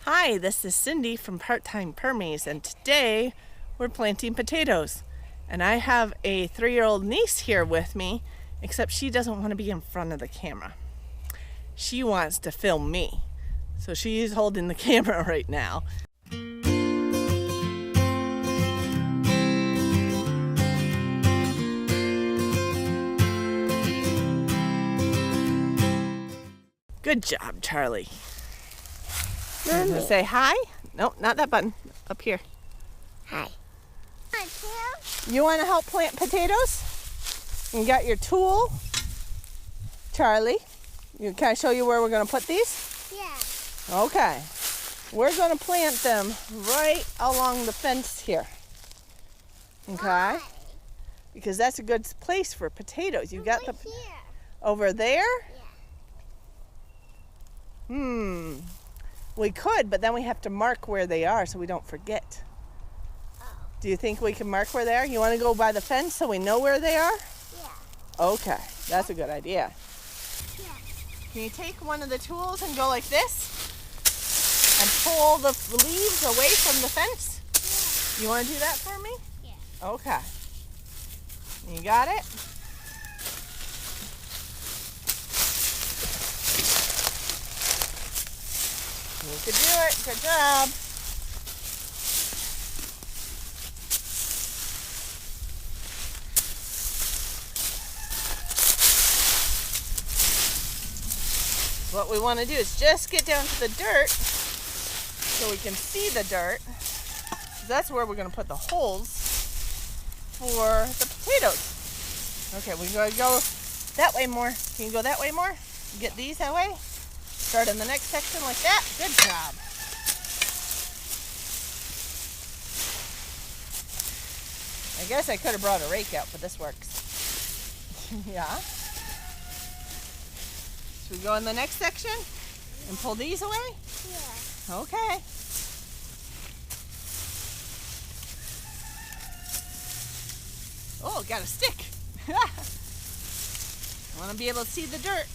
Hi, this is Cindy from Part-Time Permies, and today we're planting potatoes. And I have a 3-year-old niece here with me, except she doesn't want to be in front of the camera. She wants to film me, so she's holding the camera right now. Good job, Charlie. Say hi? No, not that button. Up here. Hi. You want to help plant potatoes? You got your tool, Charlie. Can I show you where we're going to put these? Yeah. Okay. We're going to plant them right along the fence here. Okay? Why? Because that's a good place for potatoes. You got Over the here. over there? Yeah. We could, but then we have to mark where they are so we don't forget. Oh. Do you think we can mark where they are? You want to go by the fence so we know where they are? Yeah. Okay, that's a good idea. Yeah. Can you take one of the tools and go like this? And pull the leaves away from the fence? Yeah. You want to do that for me? Yeah. Okay. You got it? You could do it. Good job. What we want to do is just get down to the dirt so we can see the dirt. That's where we're going to put the holes for the potatoes. Okay, we're going to go that way more. Can you go that way more? Get these that way. Start in the next section like that. Good job. I guess I could have brought a rake out, but this works. Yeah. Should we go in the next section and pull these away? Yeah. Okay. Oh, got a stick. I want to be able to see the dirt.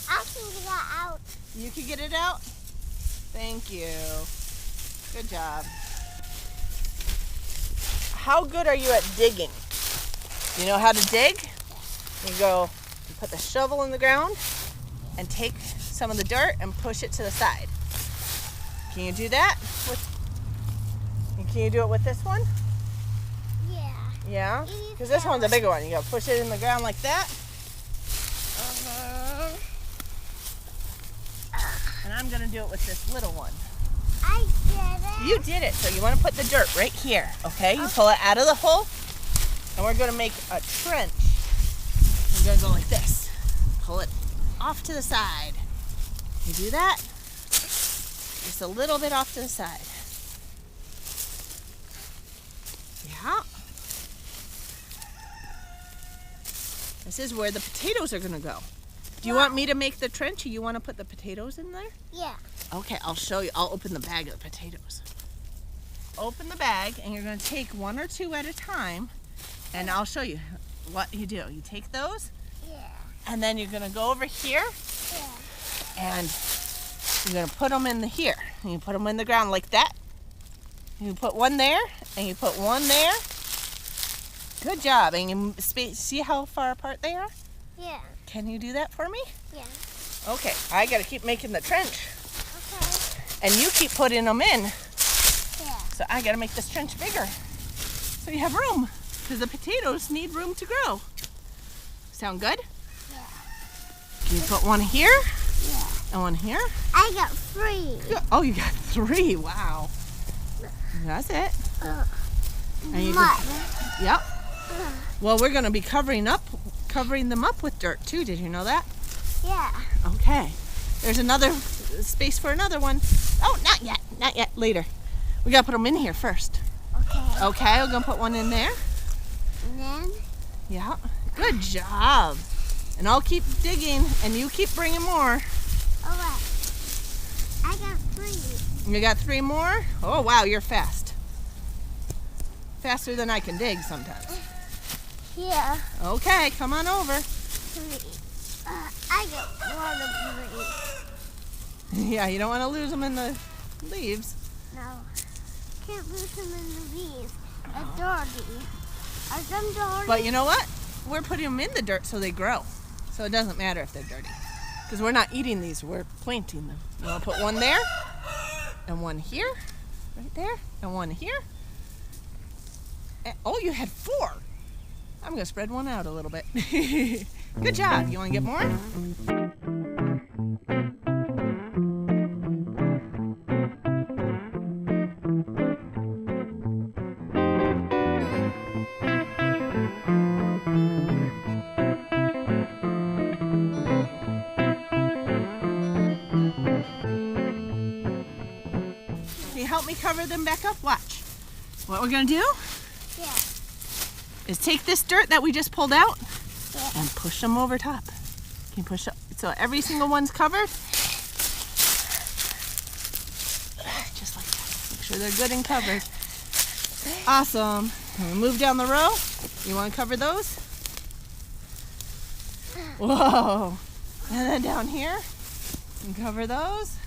I can get that out. You can get it out? Thank you. Good job. How good are you at digging? You know how to dig? You put the shovel in the ground and take some of the dirt and push it to the side. Can you do that? Can you do it with this one? Yeah. Yeah? Because this one's a bigger one. You gotta push it in the ground like that. And I'm gonna do it with this little one. I did it. You did it. So you want to put the dirt right here, okay? You pull it out of the hole, and we're gonna make a trench. We're gonna go like this. Pull it off to the side. You do that? Just a little bit off to the side. Yeah. This is where the potatoes are gonna go. Do you want me to make the trench, or you want to put the potatoes in there? Yeah. Okay, I'll show you. I'll open the bag of the potatoes. Open the bag, and you're going to take one or two at a time, and I'll show you what you do. You take those, Yeah. and then you're going to go over here, Yeah. and you're going to put them in here. And you put them in the ground like that. You put one there, and you put one there. Good job. And you see how far apart they are? Yeah. Can you do that for me? Yeah. Okay, I got to keep making the trench, Okay. and you keep putting them in. Yeah. So I gotta make this trench bigger so you have room, because the potatoes need room to grow. Sound good? Yeah. Can you put one here Yeah. and one here? I got 3. Oh, you got 3. Wow. That's it. And you Mud. Yep. Well, we're gonna be covering them up with dirt too. Did you know that? Yeah. Okay. There's another space for another one. Oh, not yet. Not yet. Later. We gotta put them in here first. Okay. Okay, we're gonna put one in there. And then? Yeah, good job. And I'll keep digging, and you keep bringing more. Oh, wait. I got 3. You got 3 more? Oh, wow, you're fast. Faster than I can dig sometimes. Here. Okay, come on over. 3. I got 1 of 3. Yeah, you don't want to lose them in the leaves. No. Can't lose them in the leaves. A doggy. Are them dirty? But you know what? We're putting them in the dirt so they grow. So it doesn't matter if they're dirty. Because we're not eating these, we're planting them. You want to put one there, and one here, right there, and one here. And, oh, you had 4. I'm going to spread one out a little bit. Good job. You want to get more? Can you help me cover them back up? Watch. What we're going to do Yeah. is take this dirt that we just pulled out Yeah. and push them over top. Can you push up so every single one's covered? Just like that. Make sure they're good and covered. Awesome. And we move down the row. You want to cover those? Whoa. And then down here, and cover those.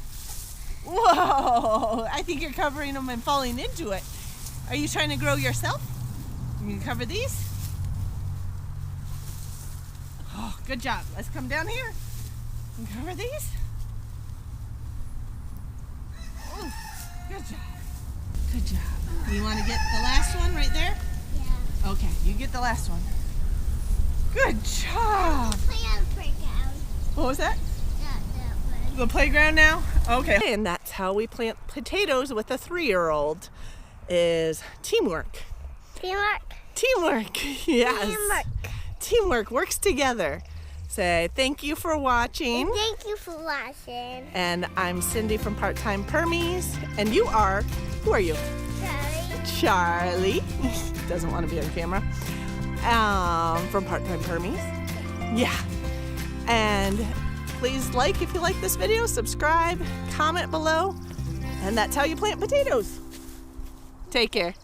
Whoa. I think you're covering them and falling into it. Are you trying to grow yourself? You can cover these. Oh, good job. Let's come down here and cover these. Oh, good job. Good job. You want to get the last one right there? Yeah. Okay, you get the last one. Good job. Play on the playground. What was that? That way. The playground now? Okay. And that's how we plant potatoes with a 3-year-old is teamwork. Teamwork. Teamwork. Yes. Teamwork. Teamwork works together. Say thank you for watching. And thank you for watching. And I'm Cindy from Part-Time Permies. And you are, who are you? Charlie. Charlie. Doesn't want to be on camera. From Part-Time Permies. Yeah. And please like if you like this video, subscribe, comment below. And that's how you plant potatoes. Take care.